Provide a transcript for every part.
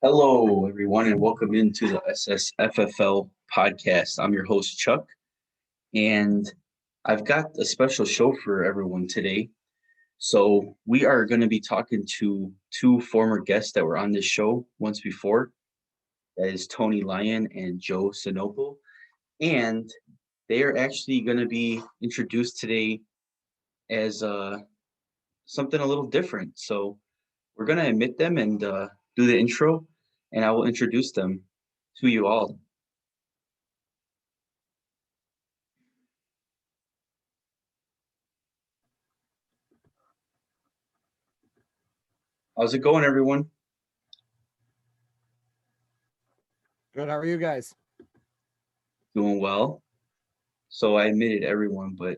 Hello, everyone, and welcome into the SSFFL podcast. I'm your host, Chuck, and I've got a special show for everyone today. So, we are going to be talking to two former guests that were on this show once before. That is Tony Lyon and Joe Sinople. And they are actually going to be introduced today as something a little different. So, we're going to admit them and do the intro, and I will introduce them to you all. How's it going, everyone? Good. How are you guys? Doing well. So I admitted everyone, but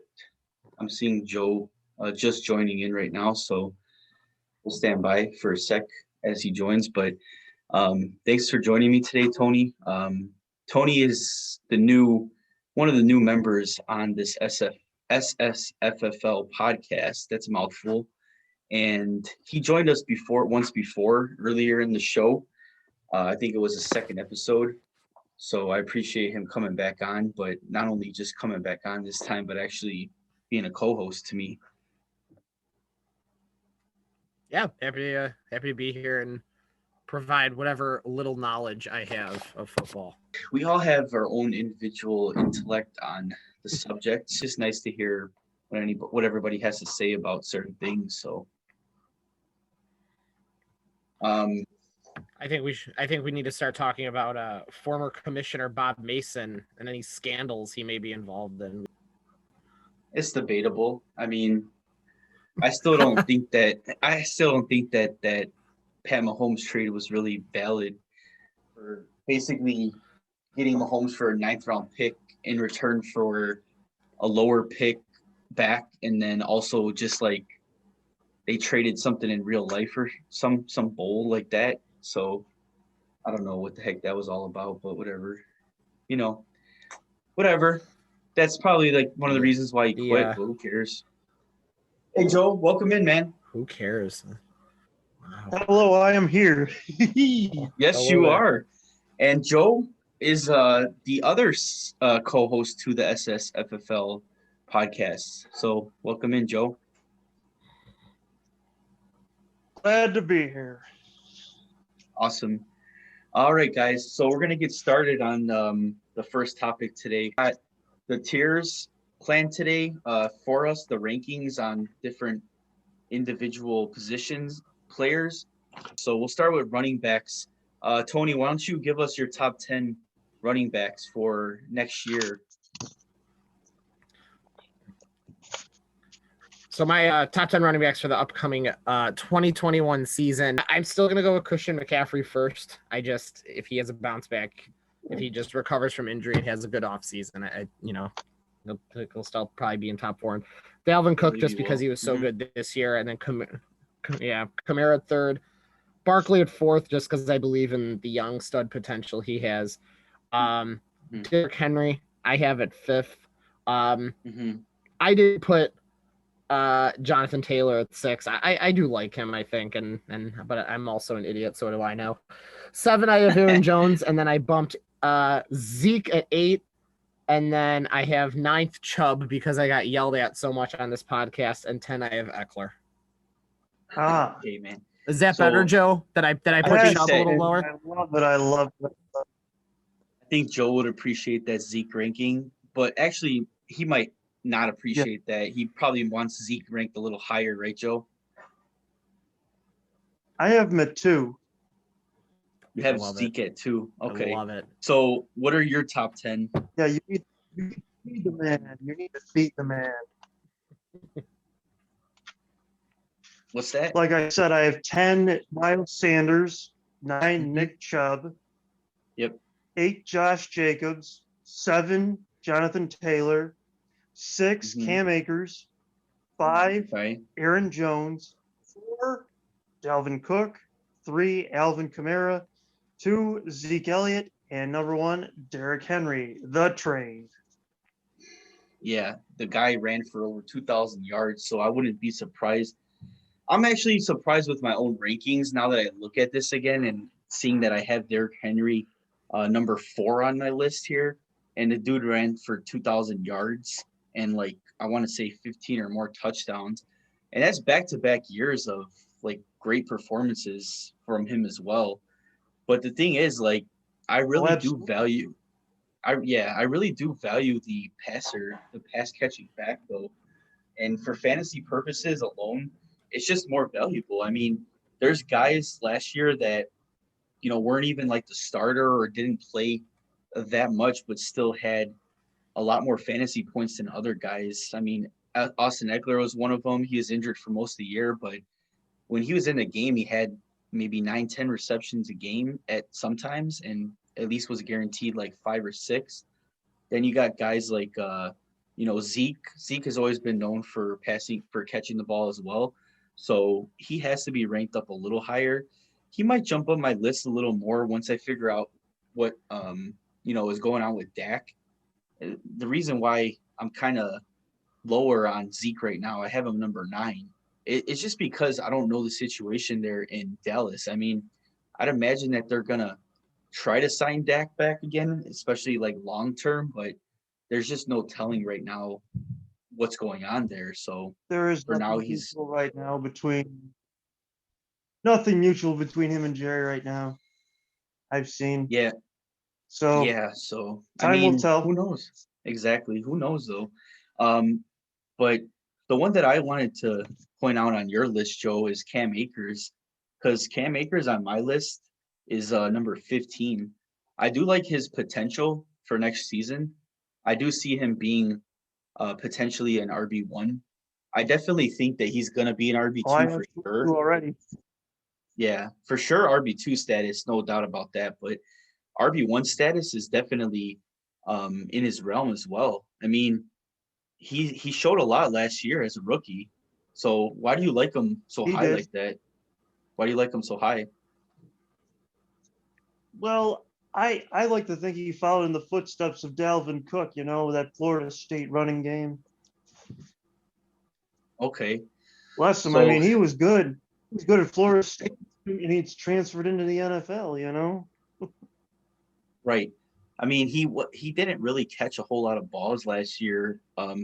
I'm seeing Joe just joining in right now. So we'll stand by for a sec as he joins. But thanks for joining me today, Tony. Tony is one of the new members on this SSFFL podcast. That's a mouthful. And he joined us once before, earlier in the show. I think it was the second episode. So I appreciate him coming back on, but not only just coming back on this time, but actually being a co-host to me. Yeah, happy to be here and provide whatever little knowledge I have of football. We all have our own individual intellect on the subject. It's just nice to hear what everybody has to say about certain things. So, I think we need to start talking about former Commissioner Bob Mason and any scandals he may be involved in. It's debatable. I mean, I still don't think that that Pat Mahomes trade was really valid for basically getting Mahomes for a 9th round pick in return for a lower pick back, and then also just like they traded something in real life or some bowl like that. So I don't know what the heck that was all about, but whatever. Whatever. That's probably like one of the reasons why he quit, but who cares? Hey, Joe, welcome in, man. Who cares? Wow. Hello, I am here. Yes, Hello you there. are. And Joe is the other co-host to the SSFFL podcast. So welcome in, Joe. Glad to be here. Awesome. All right, guys. So we're going to get started on the first topic today. Got the tiers planned today for us, the rankings on different individual positions, players. So we'll start with running backs. Tony, why don't you give us your top 10 running backs for next year? So my top 10 running backs for the upcoming 2021 season, I'm still going to go with Christian McCaffrey first. If he has a bounce back, if he just recovers from injury and has a good offseason, he'll still probably be in top 4. And Dalvin Cook, just because he was so good this year. And then, Kamara at 3rd. Barkley at 4th, just because I believe in the young stud potential he has. Derrick Henry, I have at 5th. I did put Jonathan Taylor at 6. I do like him, I think, but I'm also an idiot, so do I know. 7, I have Aaron Jones, and then I bumped Zeke at 8, and then I have 9th Chubb because I got yelled at so much on this podcast, and 10 I have Eckler. Okay, man. Is that better, Joe? That I put Chubb a little lower? I love it. I think Joe would appreciate that Zeke ranking, but actually he might not appreciate that. He probably wants Zeke ranked a little higher, right, Joe? I have him at 2. You have Zeke at 2. Okay. I love it. So what are your top 10? Yeah, you need to beat the man. You need to beat the man. What's that? Like I said, I have 10 Miles Sanders, 9 Nick Chubb. Yep. 8 Josh Jacobs, 7 Jonathan Taylor, 6 Cam Akers, 5 Aaron Jones, 4 Dalvin Cook, 3 Alvin Kamara, 2 Zeke Elliott, and number 1 Derrick Henry, the train. Yeah, the guy ran for over 2,000 yards, so I wouldn't be surprised. I'm actually surprised with my own rankings now that I look at this again, and seeing that I have Derrick Henry number 4 on my list here, and the dude ran for 2,000 yards and like I want to say 15 or more touchdowns, and that's back-to-back years of like great performances from him as well. But the thing is, like, I Oh, really do absolutely. value. I really do value the passer, the pass catching back though. And for fantasy purposes alone, it's just more valuable. I mean, there's guys last year that, weren't even like the starter or didn't play that much, but still had a lot more fantasy points than other guys. I mean, Austin Eckler was one of them. He was injured for most of the year, but when he was in the game, he had maybe 9, 10 receptions a game at sometimes, and at least was guaranteed like 5 or 6. Then you got guys like, Zeke. Zeke has always been known for catching the ball as well. So he has to be ranked up a little higher. He might jump up my list a little more once I figure out what, is going on with Dak. The reason why I'm kind of lower on Zeke right now, I have him number 9. It's just because I don't know the situation there in Dallas. I mean, I'd imagine that they're going to try to sign Dak back again, especially like long term, but there's just no telling right now what's going on there. So There is for now, nothing he's mutual right now nothing mutual between him and Jerry right now. I've seen. yeah, So yeah. So I time will mean, who tell. knows exactly? Who knows though? Um, but the one that I wanted to point out on your list, Joe, is Cam Akers, because Cam Akers on my list is number 15. I do like his potential for next season. I do see him being potentially an RB1. I definitely think that he's going to be an Oh, I RB2 have for sure. two already. Yeah, for sure RB2 status, no doubt about that. But RB1 status is definitely in his realm as well. I mean, he showed a lot last year as a rookie. So why do you like him so He high did. like that? Why do you like him so high? Well, I like to think he followed in the footsteps of Dalvin Cook, that Florida State running game. Okay. Bless him. I So mean, he was good. He was good at Florida State, and he's transferred into the NFL. right. I mean, he didn't really catch a whole lot of balls last year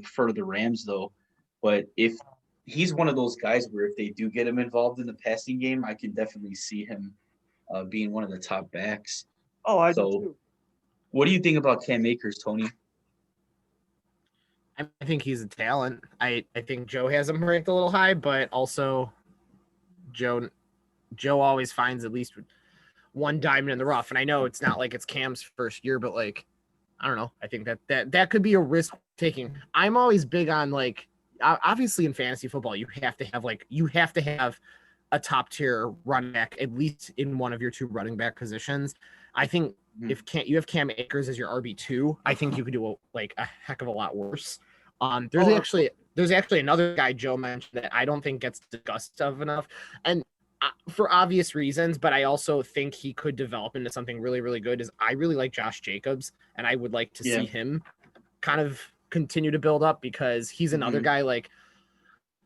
for the Rams though. But if he's one of those guys where if they do get him involved in the passing game, I can definitely see him being one of the top backs. Oh, I do So too. what do you think about Cam Akers, Tony? I think he's a talent. I think Joe has him ranked a little high, but also Joe always finds at least one diamond in the rough. And I know it's not like it's Cam's first year, but like I don't know. I think that could be a risk taking. I'm always big on like obviously in fantasy football you have to have a top tier running back at least in one of your 2 running back positions. I think if you have Cam Akers as your RB2, I think you could do a heck of a lot worse. There's Oh, actually another guy Joe mentioned that I don't think gets discussed of enough, and for obvious reasons, but I also think he could develop into something really, really good. Is I really like Josh Jacobs, and I would like to Yeah. see him kind of continue to build up because he's another guy like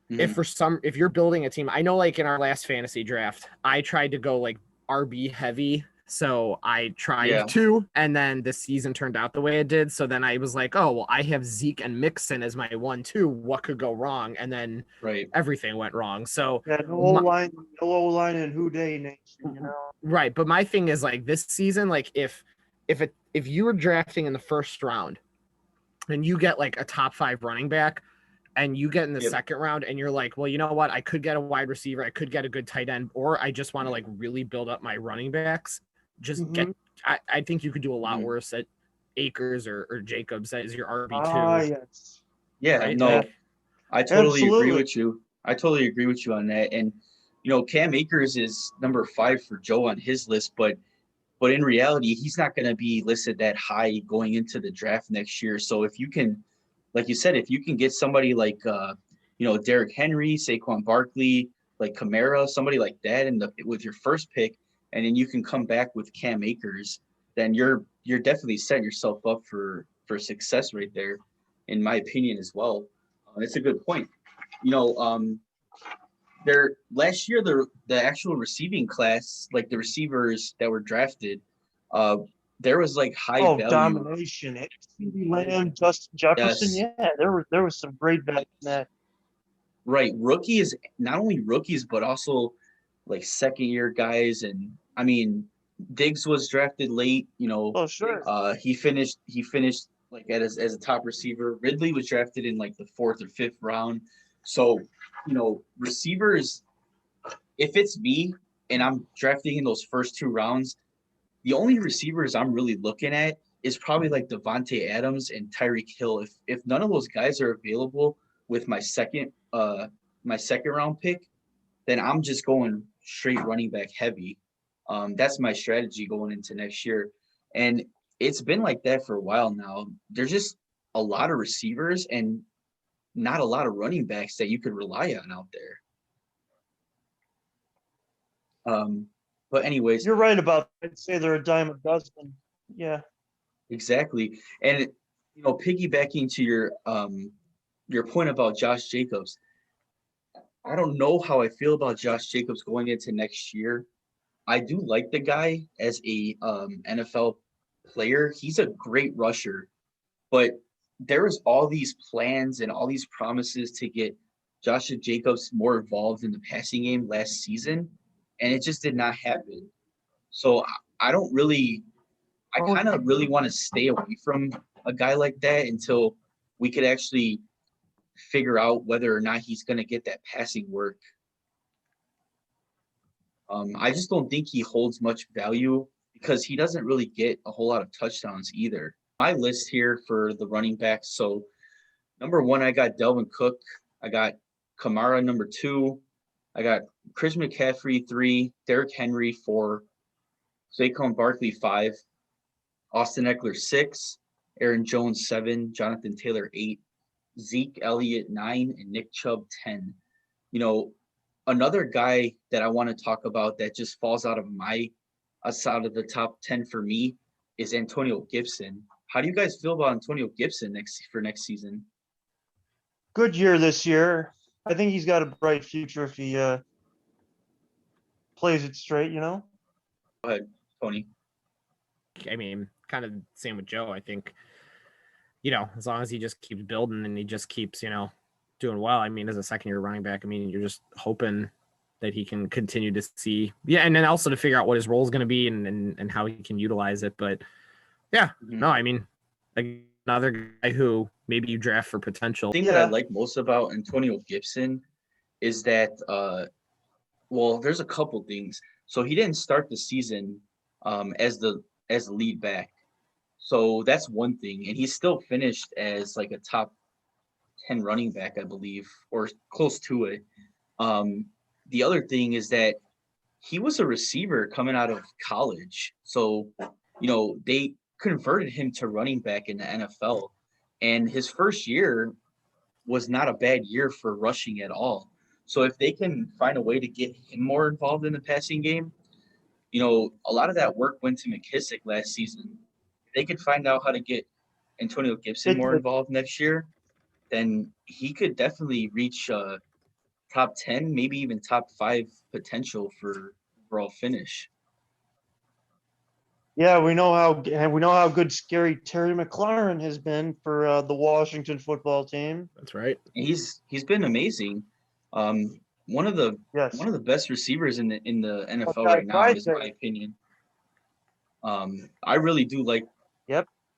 if you're building a team, I know like in our last fantasy draft, I tried to go like RB heavy. So I tried to, and then the season turned out the way it did. So then I was like, oh, well, I have Zeke and Mixon as my 1-2. What could go wrong? And then everything went wrong. So yeah, no O-line and who day nation, Right. But my thing is like this season, like if you were drafting in the first round and you get like a top 5 running back, and you get in the second round and you're like, well, you know what? I could get a wide receiver. I could get a good tight end, or I just want to like really build up my running backs. I think you could do a lot worse at Akers or Jacobs as your RB2. Ah, yes. Yeah, right? no, Like, I totally agree Absolutely. with you. I totally agree with you on that. And, Cam Akers is number 5 for Joe on his list, but in reality, he's not going to be listed that high going into the draft next year. So if you can, like you said, if you can get somebody like, Derrick Henry, Saquon Barkley, like Kamara, somebody like that, with your first pick, and then you can come back with Cam Akers, then you're definitely setting yourself up for success right there, in my opinion as well. It's a good point. last year the actual receiving class, like the receivers that were drafted, there was like high value domination. CeeDee Lamb, Justin Jefferson. Yes. Yeah, there was some great value in that. Right. Rookies, not only rookies, but also like second year guys. And I mean, Diggs was drafted late, Oh, sure. he finished like as a top receiver. Ridley was drafted in like the 4th or 5th round. So, receivers, if it's me and I'm drafting in those first 2 rounds, the only receivers I'm really looking at is probably like Devontae Adams and Tyreek Hill. If none of those guys are available with my second round pick, then I'm just going straight running back heavy. That's my strategy going into next year. And it's been like that for a while now. There's just a lot of receivers and not a lot of running backs that you could rely on out there. But anyways, you're right about that. I'd say they're a dime a dozen. Yeah. Exactly. And piggybacking to your point about Josh Jacobs, I don't know how I feel about Josh Jacobs going into next year. I do like the guy as a NFL player. He's a great rusher, but there was all these plans and all these promises to get Josh Jacobs more involved in the passing game last season, and it just did not happen. So I kind of really want to stay away from a guy like that until we could actually figure out whether or not he's going to get that passing work. I just don't think he holds much value because he doesn't really get a whole lot of touchdowns either. My list here for the running backs. So number 1, I got Delvin Cook. I got Kamara number 2. I got Chris McCaffrey 3, Derrick Henry 4, Saquon Barkley 5, Austin Eckler 6, Aaron Jones 7, Jonathan Taylor 8, Zeke Elliott 9, and Nick Chubb 10. Another guy that I want to talk about that just falls out of the top 10 for me is Antonio Gibson. How do you guys feel about Antonio Gibson next season? Good year this year. I think he's got a bright future if he plays it straight, Go ahead, Tony. I mean, kind of same with Joe. I think, as long as he just keeps building and he just keeps, doing well. I mean, as a second-year running back, I mean, you're just hoping that he can continue to see, and then also to figure out what his role is going to be and how he can utilize it. But yeah, no, I mean, another guy who maybe you draft for potential. The thing that I like most about Antonio Gibson is that, there's a couple things. So he didn't start the season as the lead back. So that's one thing. And he still finished as like a top 10 running back, I believe, or close to it. The other thing is that he was a receiver coming out of college. So, they converted him to running back in the NFL. And his first year was not a bad year for rushing at all. So if they can find a way to get him more involved in the passing game, a lot of that work went to McKissick last season. If they could find out how to get Antonio Gibson more involved next year, then he could definitely reach top 10, maybe even top 5 potential for overall finish. Yeah, we know how good Scary Terry McLaurin has been for the Washington football team. That's right. He's been amazing. One of the best receivers in the NFL right now, is my opinion. I really do like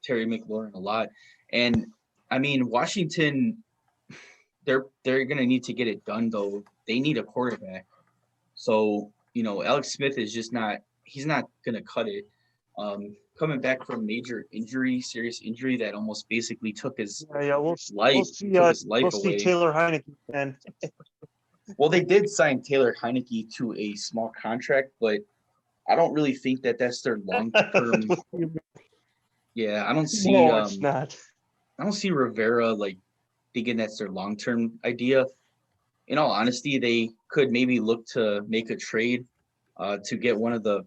Terry McLaurin a lot, and I mean Washington. They're gonna need to get it done though. They need a quarterback. So Alex Smith is just not. He's not gonna cut it. Coming back from serious injury that almost basically took his life. We'll see away. Taylor Heineke and. Well, they did sign Taylor Heineke to a small contract, but I don't really think that that's their long-term. Yeah, I don't see. No, it's not. I don't see Rivera thinking that's their long-term idea. In all honesty, they could maybe look to make a trade to get one of the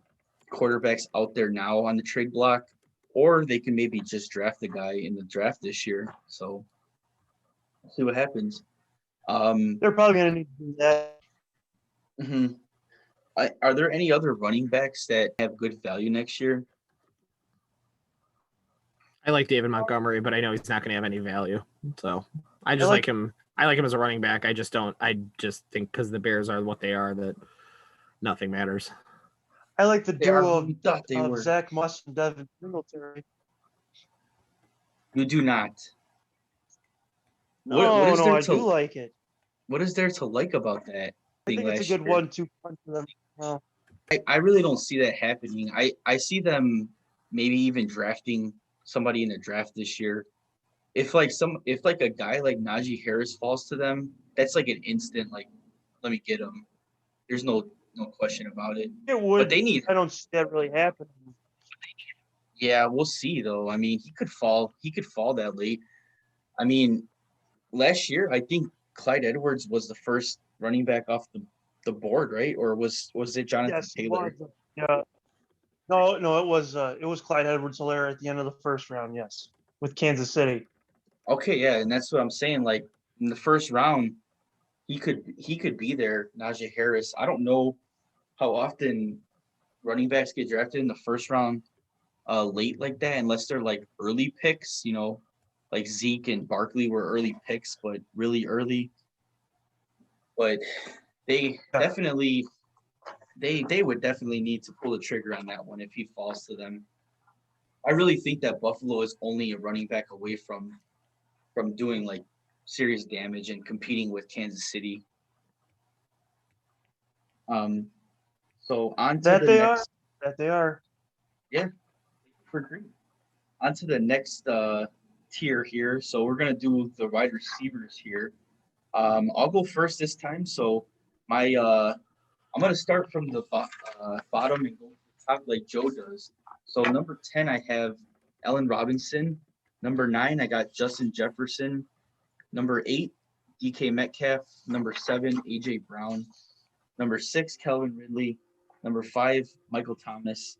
quarterbacks out there now on the trade block, or they can maybe just draft the guy in the draft this year. So, we'll see what happens. They're probably going to need to do that. hmm Are there any other running backs that have good value next year? I like David Montgomery, but I know he's not going to have any value. So I just like him. I like him as a running back. I just think because the Bears are what they are that nothing matters. I like the duo of Zach Moss and Devin Singletary. You do not. I do like it. What is there to like about that? I think it's a good 1-2 punch for them. Well, I really don't see that happening. I see them maybe even drafting somebody in the draft this year. If like a guy like Najee Harris falls to them, that's like an instant like, let me get him. There's no question about it. It would. But they need. I don't see that really happening. Yeah, we'll see though. I mean, he could fall that late. I mean, last year I think Clyde Edwards was the first running back off the board, right? Or was it Jonathan Taylor? Yeah. No, it was Clyde Edwards-Helaire at the end of the first round, yes, with Kansas City. Okay, yeah, and that's what I'm saying. Like in the first round, he could be there. Najee Harris. I don't know how often running backs get drafted in the first round late like that, unless they're like early picks, like Zeke and Barkley were early picks, but really early. But they definitely they would definitely need to pull the trigger on that one if he falls to them. I really think that Buffalo is only a running back away from doing like serious damage and competing with Kansas City. So on to that they are. Yeah, for green. On to the next tier here. So we're gonna do the wide receivers here. I'll go first this time. So my I'm gonna start from the bottom and go to the top like Joe does. So number 10, I have Allen Robinson. Number 9, I got Justin Jefferson. Number 8, DK Metcalf. Number 7, AJ Brown. Number 6, Calvin Ridley. Number 5, Michael Thomas.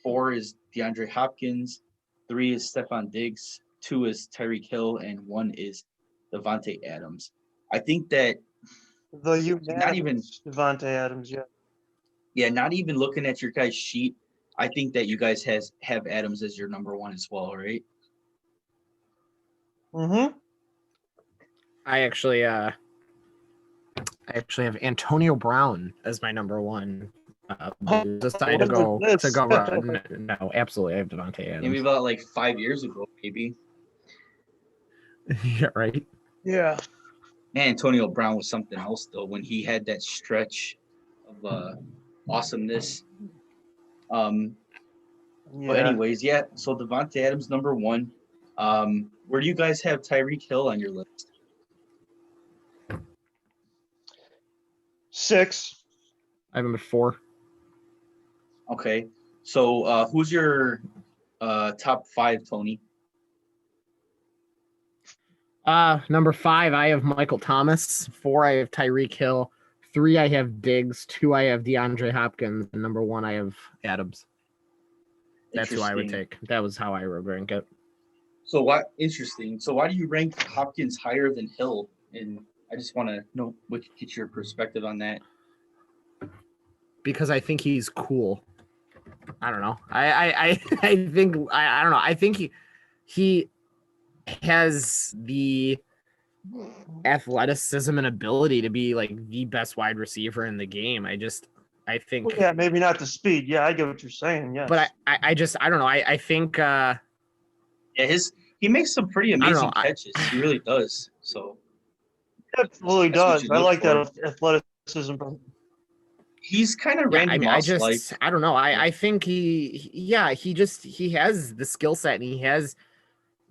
4 is DeAndre Hopkins. 3 is Stephon Diggs. 2 is Tyreek Hill, and 1 is Davante Adams. I think that not even Davante Adams, yeah. Yeah, not even looking at your guys' sheet, I think that you guys have Adams as your number 1 as well, right? Mm-hmm. I actually have Antonio Brown as my number 1. Decided to go run. No, absolutely, I have Davante Adams. Maybe about like 5 years ago, maybe. Yeah, right. Yeah. Man, Antonio Brown was something else though when he had that stretch of awesomeness. But anyways, yeah. So Davante Adams number 1. Where do you guys have Tyreek Hill on your list? 6. I have him at 4. Okay. So who's your top 5, Tony? Number 5, I have Michael Thomas. 4, I have Tyreek Hill. 3, I have Diggs. 2, I have DeAndre Hopkins. And number 1, I have Adams. That's who I would take. That was how I would rank it. So interesting. So why do you rank Hopkins higher than Hill? And I just want to know get your perspective on that. Because I think he's cool. I don't know. I think I don't know. I think he has the athleticism and ability to be like the best wide receiver in the game. I think. Well, yeah, maybe not the speed. Yeah, I get what you're saying. Yeah. But I don't know. I think. Yeah, he makes some pretty amazing catches. He really does. So. Absolutely does. I like that athleticism. He's kind of Randy Moss-like. I don't know. I think he has the skill set and he has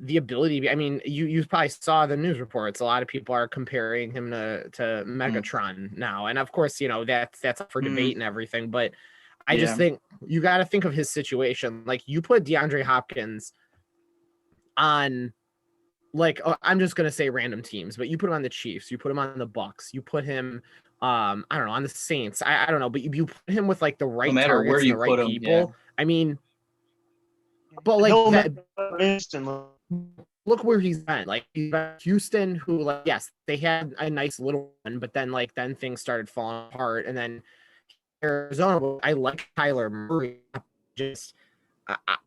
the ability. I mean, you probably saw the news reports. A lot of people are comparing him to Megatron now, and of course, that's up for debate and everything. But I just think you got to think of his situation. Like you put DeAndre Hopkins on, like I'm just gonna say random teams, but you put him on the Chiefs, you put him on the Bucks, you put him. I don't know, on the Saints. I don't know, but you put him with like the right targets and the right people. Yeah. I mean, but like that, look where he's been. Like, he's been Houston, who, like, yes, they had a nice little one, but then things started falling apart. And then Arizona, I like Kyler Murray. Just,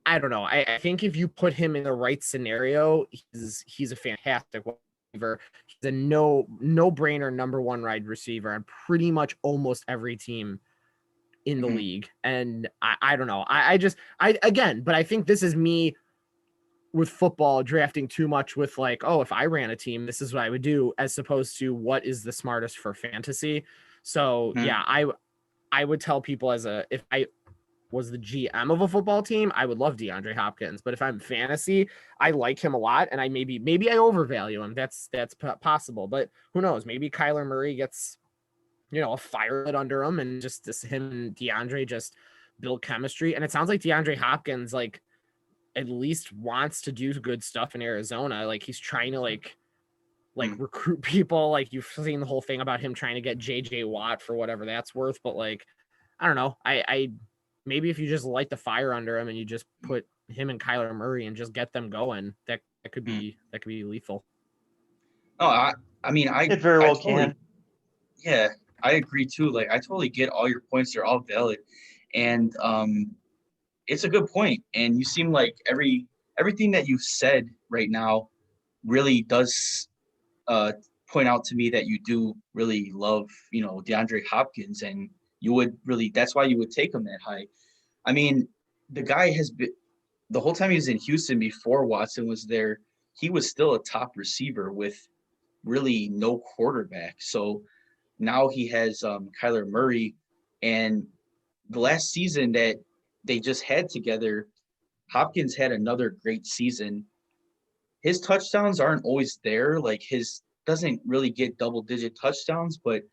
I don't know. I think if you put him in the right scenario, he's a fantastic receiver. He's a no-brainer number one wide receiver on pretty much almost every team in the league. And I don't know. But I think this is me with football drafting too much with like, oh, if I ran a team, this is what I would do, as opposed to what is the smartest for fantasy. So yeah, I would tell people if I was the GM of a football team, I would love DeAndre Hopkins. But if I'm fantasy, I like him a lot, and I maybe I overvalue him. That's possible. But who knows? Maybe Kyler Murray gets, a fire lit under him, and just him and DeAndre just build chemistry. And it sounds like DeAndre Hopkins like at least wants to do good stuff in Arizona. Like, he's trying to like recruit people. Like, you've seen the whole thing about him trying to get JJ Watt for whatever that's worth. But like, I don't know. I maybe if you just light the fire under him and you just put him and Kyler Murray and just get them going, that could be lethal. Oh, I mean, it very well can. Yeah, I agree too. Like, I totally get all your points; they're all valid, and it's a good point. And you seem like everything that you've said right now really does point out to me that you do really love, DeAndre Hopkins, and you would really, that's why you would take him that high. I mean, the guy has been, the whole time he was in Houston before Watson was there, he was still a top receiver with really no quarterback. So now he has Kyler Murray, and the last season that they just had together, Hopkins had another great season. His touchdowns aren't always there. Like, his doesn't really get double-digit touchdowns, but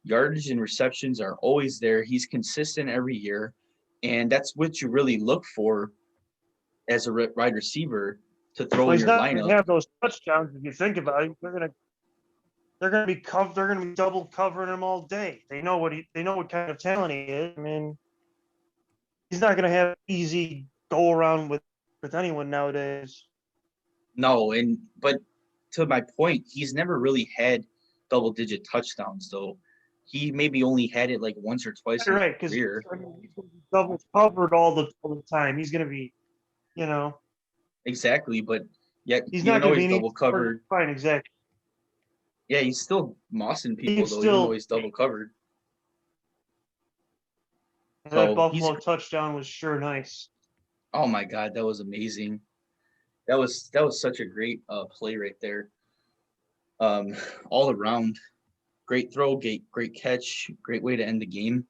yardage and receptions are always there. He's consistent every year, and that's what you really look for as a wide receiver to throw in your lineup. He's not going to have those touchdowns if you think about it. They're going to be double covering him all day. They know what kind of talent he is. I mean, he's not going to have easy go around with anyone nowadays. No, but to my point, he's never really had double-digit touchdowns, though. He maybe only had it like once or twice in his career. He's double covered all the time. He's going to be, Exactly, but yet he's not going to be double covered. Fine, exactly. Yeah, he's still mossing people though, even though he's double covered. And that Buffalo touchdown was sure nice. Oh my God, that was amazing. That was such a great play right there. All around, great throw, great catch, great way to end the game.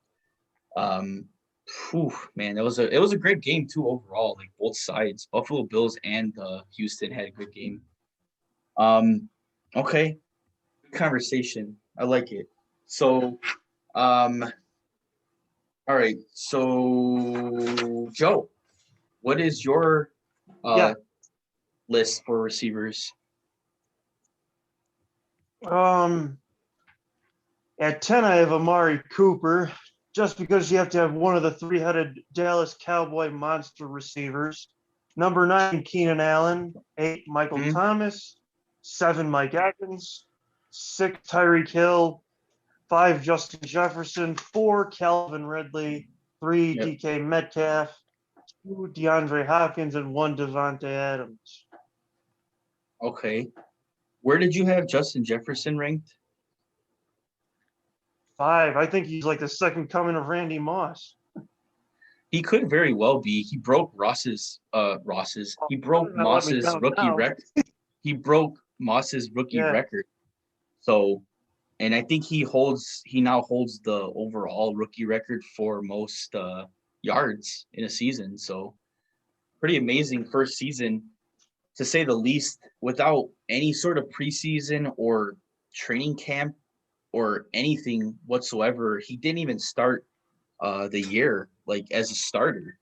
Man, it was a great game too overall. Like, both sides, Buffalo Bills and Houston had a good game. Okay, good conversation. I like it. So, all right. So, Joe, what is your list for receivers? At 10, I have Amari Cooper, just because you have to have one of the three-headed Dallas Cowboy monster receivers. Number 9, Keenan Allen. 8, Michael Thomas. 7, Mike Evans. 6, Tyreek Hill. 5, Justin Jefferson. 4, Calvin Ridley. 3, DK Metcalf. 2, DeAndre Hopkins, and 1, Devontae Adams. Okay. Where did you have Justin Jefferson ranked? 5. I think he's like the second coming of Randy Moss. He could very well be. He broke Moss's rookie record. He broke Moss's rookie record. So, and I think he now holds the overall rookie record for most yards in a season. So, pretty amazing first season, to say the least, without any sort of preseason or training camp or anything whatsoever. He didn't even start the year like as a starter.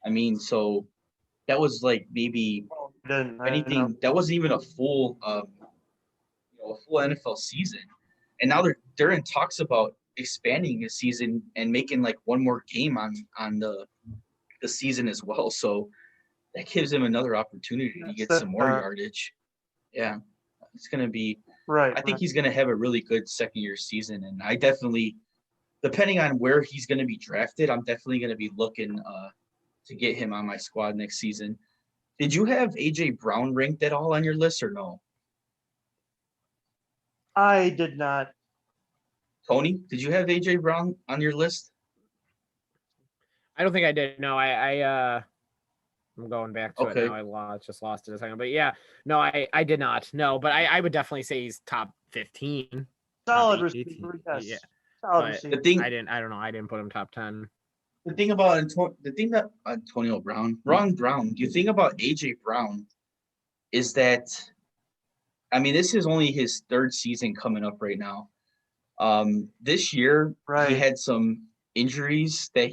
I mean, so that was like maybe anything. That wasn't even a full full NFL season. And now they're in talks about expanding his season and making like one more game on the season as well. So that gives him another opportunity to get some more yardage. Yeah, it's going to be Right. I think he's going to have a really good second-year season, and I definitely, depending on where he's going to be drafted, I'm definitely going to be looking to get him on my squad next season. Did you have AJ Brown ranked at all on your list or no? I did not. Tony, did you have AJ Brown on your list? I don't think I did. No, I'm going back to it Okay. now. Just lost it a second. But yeah, no, I did not. No, but I would definitely say he's top 15. Solid top 18. receiver, yes. Yeah. Solid But receiver. I don't know. I didn't put him top 10. The thing about Antonio Brown, Brown, the thing about AJ Brown is that, I mean, this is only his third season coming up right now. This year he Right. had some injuries that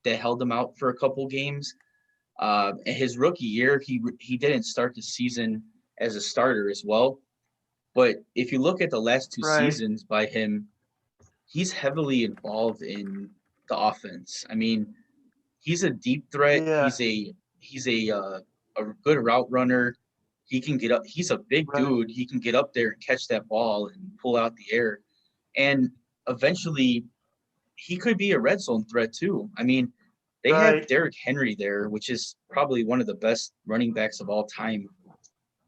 held him out for a couple games. In his rookie year, he didn't start the season as a starter as well. But if you look at the last two Right. seasons by him, he's heavily involved in the offense. I mean, he's a deep threat. Yeah. He's a good route runner. He can get up. He's a big Right. dude. He can get up there and catch that ball and pull out the air. And eventually, he could be a red zone threat too. I mean, they have Right. Derrick Henry there, which is probably one of the best running backs of all time.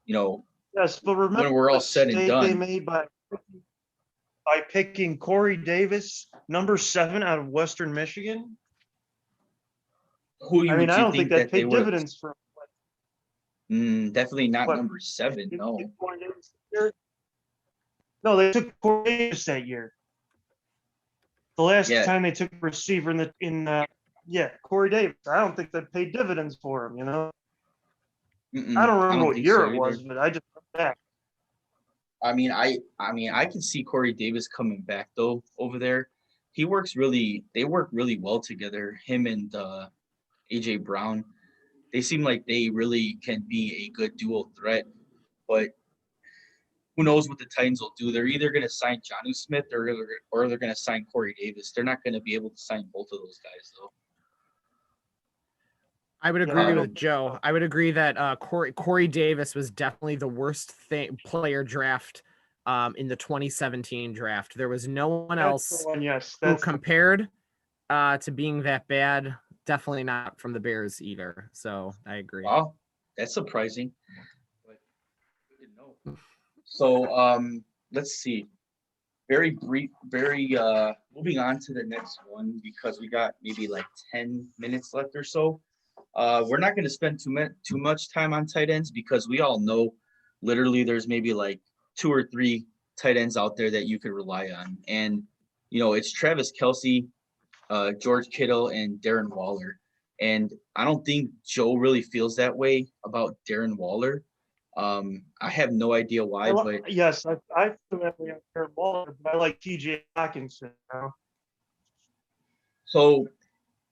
You know, Yes, but remember when we're all the said and mistake they done. made by picking Corey Davis, number 7 out of Western Michigan. Who I would mean, I you don't think think that that they paid would? dividends for Definitely not what? number 7. No. Corey Davis that year? No, they took Corey Davis that year. The last Yeah. time they took a receiver Corey Davis. I don't think that paid dividends for him. I don't remember what think year so it was, but I just remember that. I mean, I can see Corey Davis coming back though over there. They work really well together. Him and AJ Brown. They seem like they really can be a good dual threat. But who knows what the Titans will do? They're either going to sign Jonnu Smith or they're going to sign Corey Davis. They're not going to be able to sign both of those guys though. I would agree with Joe. I would agree that Corey Davis was definitely the worst player draft in the 2017 draft. There was no one else who compared to being that bad. Definitely not from the Bears either. So I agree. Wow, that's surprising. But good to know. So let's see. Very brief, moving on to the next one because we got maybe like 10 minutes left or so. We're not going to spend too much time on tight ends because we all know literally there's maybe like 2 or 3 tight ends out there that you could rely on. And, it's Travis Kelce, George Kittle, and Darren Waller. And I don't think Joe really feels that way about Darren Waller. I have no idea why, but yes, I feel that way on Darren Waller, but I like TJ Hawkinson now. So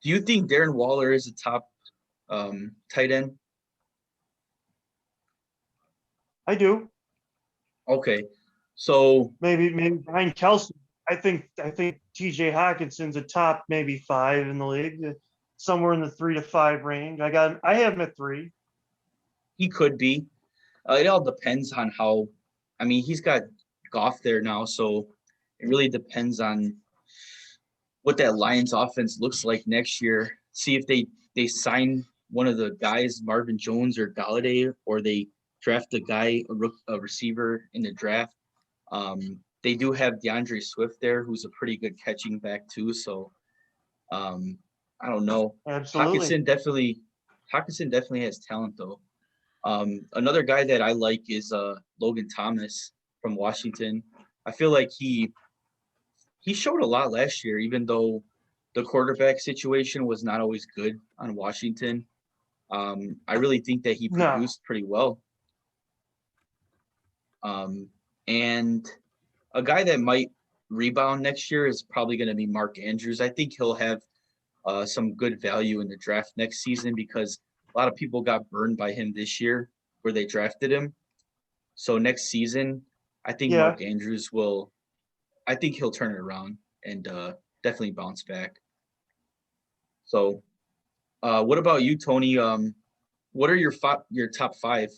do you think Darren Waller is a top tight end? I do. Okay. So maybe behind Kelce. I think TJ Hawkinson's a top maybe 5 in the league, somewhere in the 3 to 5 range. I have him at 3. He could be. It all depends on he's got Goff there now, so it really depends on what that Lions offense looks like next year. See if they sign one of the guys, Marvin Jones or Galladay, or they draft a receiver in the draft. They do have DeAndre Swift there, who's a pretty good catching back too. So I don't know. Absolutely. Hawkinson definitely has talent though. Another guy that I like is Logan Thomas from Washington. I feel like he showed a lot last year, even though the quarterback situation was not always good on Washington. I really think that he produced pretty well. And a guy that might rebound next year is probably going to be Mark Andrews. I think he'll have some good value in the draft next season because a lot of people got burned by him this year where they drafted him. So next season, I think Mark Andrews I think he'll turn it around and definitely bounce back. So what about you, Tony? What are your top 5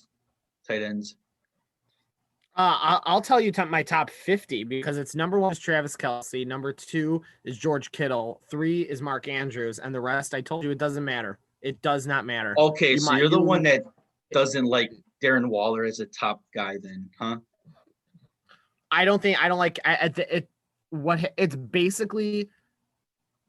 tight ends? I'll tell you my top 50 because it's number 1 is Travis Kelce, number 2 is George Kittle, 3 is Mark Andrews, and the rest I told you it doesn't matter. It does not matter. Okay, so you're the one that doesn't like Darren Waller as a top guy, then, huh? I don't like it's basically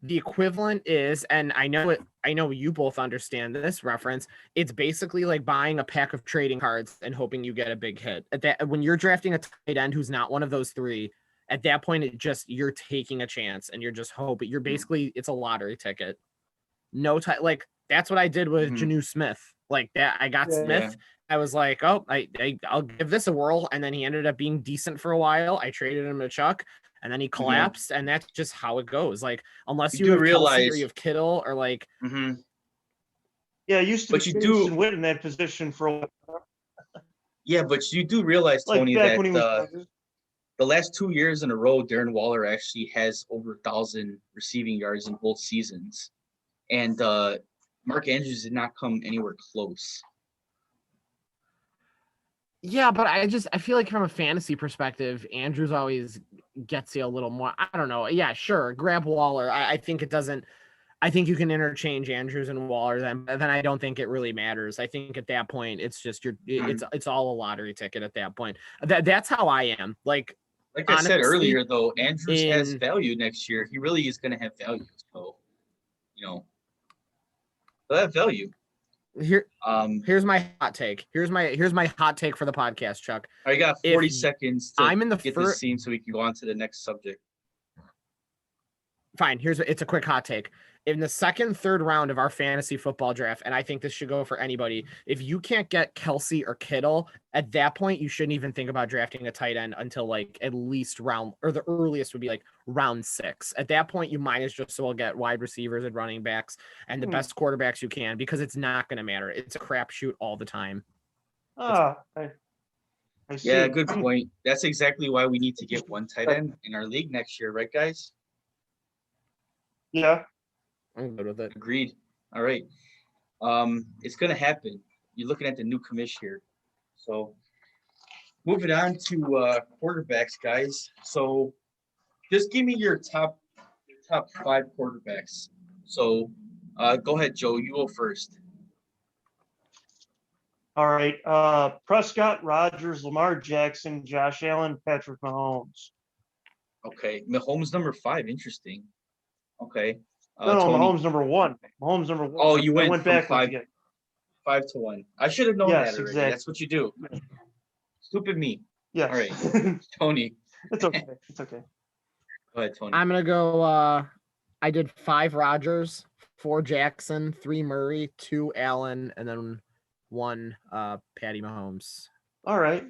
the equivalent is, and I know you both understand this reference. It's basically like buying a pack of trading cards and hoping you get a big hit. At that, when you're drafting a tight end who's not one of those 3, at that point you're taking a chance and you're just hoping. You're basically, it's a lottery ticket. No time, like that's what I did with Jonnu Smith. Like that, I got Smith. I was like, oh, I'll give this a whirl, and then he ended up being decent for a while. I traded him to Chuck, and then he collapsed, and that's just how it goes. Like unless you have Kelce or you have Kittle or like, yeah, it used to be Jason Witt in that position for a while. Yeah, but you do realize, Tony, that the last 2 years in a row, Darren Waller actually has over 1,000 receiving yards in both seasons, and Mark Andrews did not come anywhere close. Yeah, but I feel like from a fantasy perspective, Andrews always gets you a little more. I don't know. Yeah, sure. Grab Waller. I think it doesn't. I think you can interchange Andrews and Waller. Then I don't think it really matters. I think at that point, it's just it's all a lottery ticket at that point. That's how I am. Like honestly, I said earlier, though, Andrews has value next year. He really is going to have value. So, he'll have value. Here's my hot take. Here's my hot take for the podcast, Chuck. I got 40 seconds to I'm in the get this scene so we can go on to the next subject. Fine. It's a quick hot take. In the second, third round of our fantasy football draft, and I think this should go for anybody, if you can't get Kelce or Kittle, at that point, you shouldn't even think about drafting a tight end until like at least round, or the earliest would be like round 6. At that point, you might as well get wide receivers and running backs and the best quarterbacks you can, because it's not going to matter. It's a crapshoot all the time. I see. Yeah, good point. That's exactly why we need to get one tight end in our league next year, right, guys? Yeah. I'm good with it. Agreed. All right. It's going to happen. You're looking at the new commish here. So moving on to quarterbacks, guys. So just give me your top 5 quarterbacks. So go ahead, Joe. You go first. All right. Prescott, Rodgers, Lamar Jackson, Josh Allen, Patrick Mahomes. Okay. Mahomes number 5. Interesting. Okay. No, Mahomes number 1. Mahomes number 1. Oh, you went back 5 to 1. I should have known that already. Exactly. That's what you do. Stupid me. Yeah. All right. Tony. It's okay. It's okay. Go ahead, Tony. I'm going to go, I did 5 Rodgers, 4 Jackson, 3 Murray, 2 Allen, and then 1 Patty Mahomes. All right.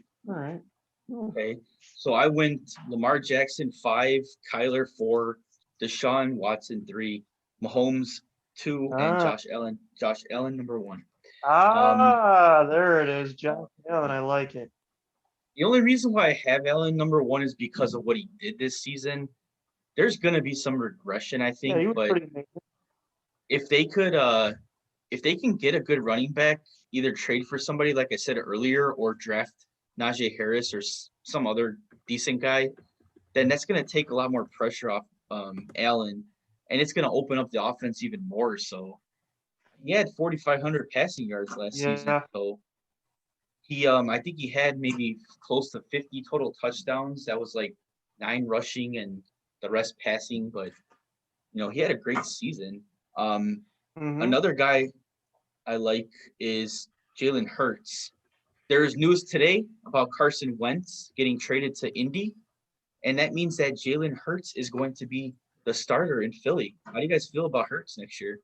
Okay. So I went Lamar Jackson 5, Kyler 4, Deshaun Watson 3, Mahomes 2, and Josh Allen. Josh Allen number 1. There it is, Josh Allen. I like it. The only reason why I have Allen number 1 is because of what he did this season. There's going to be some regression, I think. Yeah, but if they can get a good running back, either trade for somebody like I said earlier, or draft Najee Harris or some other decent guy, then that's going to take a lot more pressure off Allen, and it's going to open up the offense even more. So he had 4,500 passing yards last season. So he, I think he had maybe close to 50 total touchdowns. That was like 9 rushing and the rest passing. But he had a great season. Another guy I like is Jalen Hurts. There's news today about Carson Wentz getting traded to Indy. And that means that Jalen Hurts is going to be the starter in Philly. How do you guys feel about Hurts next year?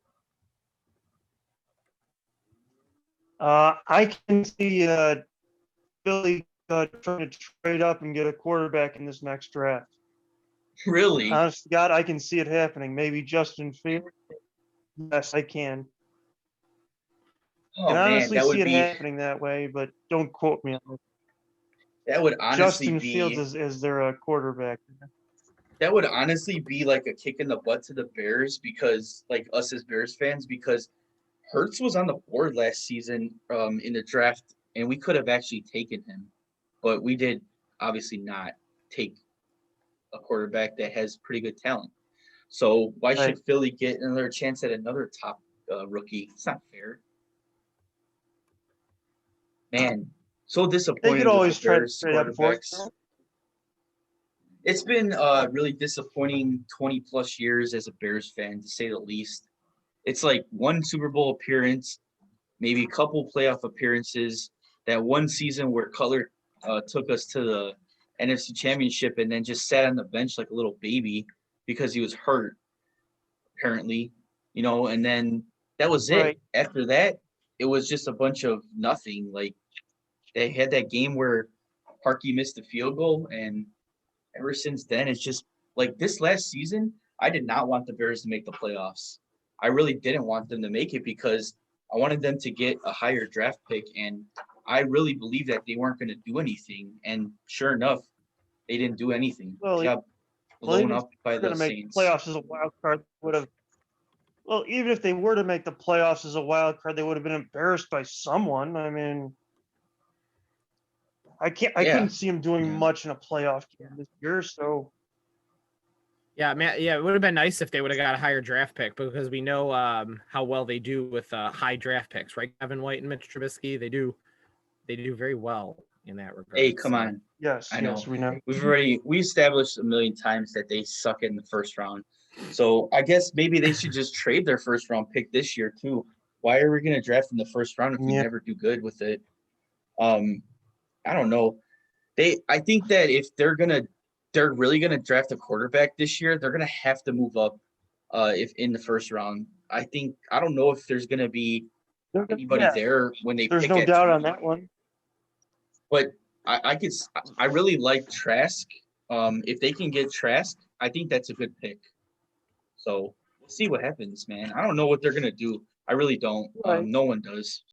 I can see Philly trying to trade up and get a quarterback in this next draft. Really? Honest to God, I can see it happening. Maybe Justin Fields. Yes, I can. Oh, and honestly man, that see would it be happening that way, but don't quote me on it. That would honestly Justin be Fields is their quarterback. That would honestly be like a kick in the butt to the Bears, because like us as Bears fans, because Hurts was on the board last season in the draft, and we could have actually taken him, but we did obviously not take a quarterback that has pretty good talent. So why should Philly get another chance at another top rookie? It's not fair. Man, so disappointed. They could always with the try to Bears trade up for it. quarterbacks. It's been really disappointing 20 plus years as a Bears fan, to say the least. It's like one Super Bowl appearance, maybe a couple playoff appearances. That one season where Cutler took us to the NFC Championship and then just sat on the bench like a little baby because he was hurt, apparently. And then that was it. Right. After that, it was just a bunch of nothing. Like, they had that game where Parkey missed a field goal, and ever since then, it's just like this last season, I did not want the Bears to make the playoffs. I really didn't want them to make it because I wanted them to get a higher draft pick, and I really believed that they weren't going to do anything. And sure enough, they didn't do anything. Well, They got blown up by the Saints. Playoffs as a wild card would have. Well, even if they were to make the playoffs as a wild card, they would have been embarrassed by someone. I mean, I couldn't see him doing much in a playoff game this year. So, yeah, man, it would have been nice if they would have got a higher draft pick, because we know how well they do with high draft picks, right? Kevin White and Mitch Trubisky, they do very well in that regard. Hey, come on. Yes, I know. yes, we know. We established a million times that they suck in the first round. So I guess maybe they should just trade their first round pick this year too. Why are we going to draft in the first round if we never do good with it? I don't know. I think that if they're really gonna draft a quarterback this year, they're gonna have to move up if in the first round. I don't know if there's gonna be anybody there when they There's pick no at doubt 2. on that one. But I really like Trask. If they can get Trask, I think that's a good pick. So we'll see what happens, man. I don't know what they're gonna do. I really don't. Right. No one does.